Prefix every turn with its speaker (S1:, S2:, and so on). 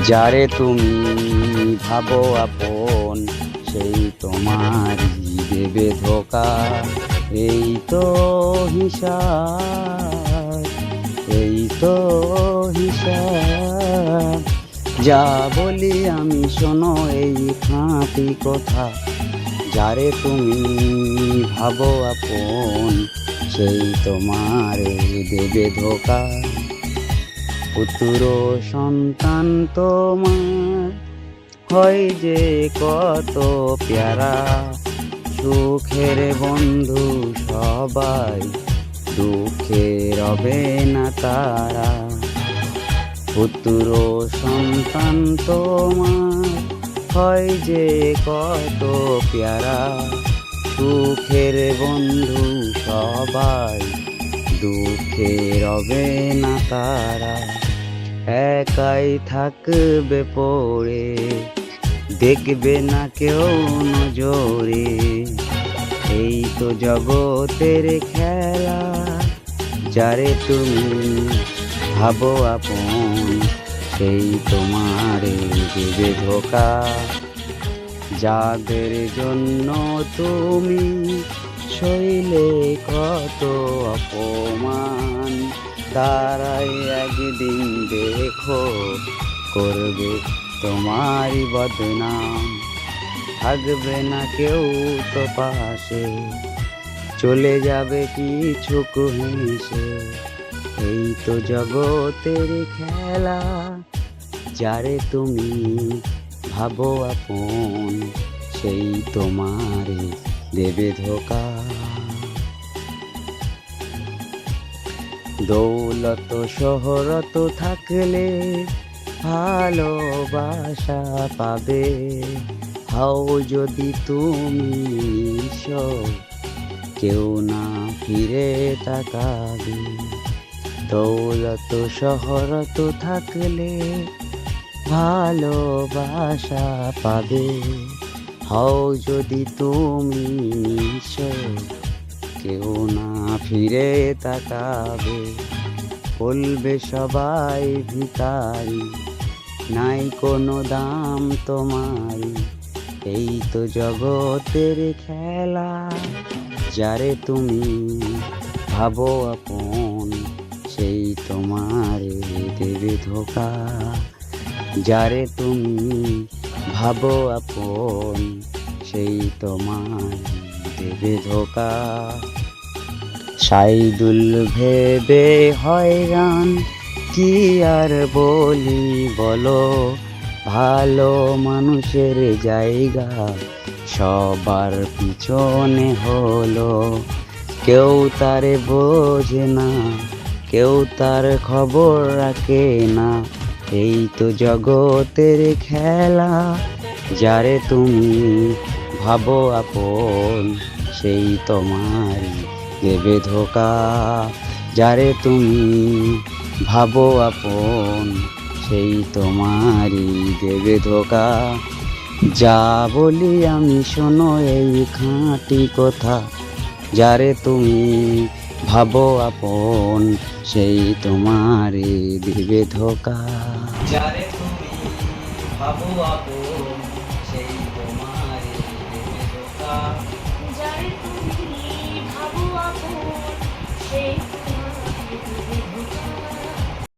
S1: যারে তুমি ভাবো আপন, সেই তোমারই দেবে ধোকা। এই তো হিসাব, এই তো হিসাব। যা বলি আমি শোনো এই খাঁটি কথা। যারে তুমি ভাবো আপন, সেই তোমারে দেবে ধোকা। পুত্র সন্তান তোমার হয় যে কত প্যারা, সুখের বন্ধু সবাই, দুঃখে রবে না তারা। পুত্র সন্তান তোমার হয় যে কত প্যারা, সুখের বন্ধু সবাই, দুঃখে রবে না তারা। একাই থাকবে পড়ে, দেখবে না কেউ নজরে। এই তো জগতের খেলা, যারে তুমি ভাবো আপন, সেই তোমারে দেবে ধোকা। যাদের জন্য তুমি সইলে কত অপমান, তারাই একদিন দেখো করবে তোমারই বদনাম। থাকবে না কেউ তো পাশে, চলে যাবে কিছু হেসে। এই তো জগতের খেলা, যারে তুমি ভাবো আপন, সেই তোমারে দেবে ধোকা। দৌলত শহরত থাকলে ভালোবাসা পাবে, হাও যদি তুমি কেউ না ফিরে তাকাবে। দৌলত শহরত থাকলে ভালোবাসা পাবে, হও যদি তুমি কেউ না ফিরে তাকাবে। বলবে সবাই ভিখারি, নাই কোনো দাম তোমারি। এই তো জগতের খেলা, যারে তুমি ভাবো আপন, সেই তোমারে দেবে ধোকা। যারে তুমি ভাবো আপন, সেই তোমার দেবে ধোকা। সাইদুল ভেবে হয়রান, কি আর বলি বলো। ভালো মানুষের জায়গা সবার পিছনে হলো, কেউ তারে বোঝে না, কেউ তার খবর রাখে না। এই তো জগতের খেলা, যারে তুমি ভাবো আপন, সেই তোমারই দেবে ধোকা। যারে তুমি ভাবো আপন, সেই তোমারই দেবে ধোকা। যা বলি আমি শোনো এই খাঁটি কথা। যারে তুমি ভাবো আপন, সেই তোমারে দেবে ধোকা। যারে তুমি ভাবো আপন, সেই তোমারে দেবে ধোকা।
S2: যারে তুমি ভাবো আপন, সেই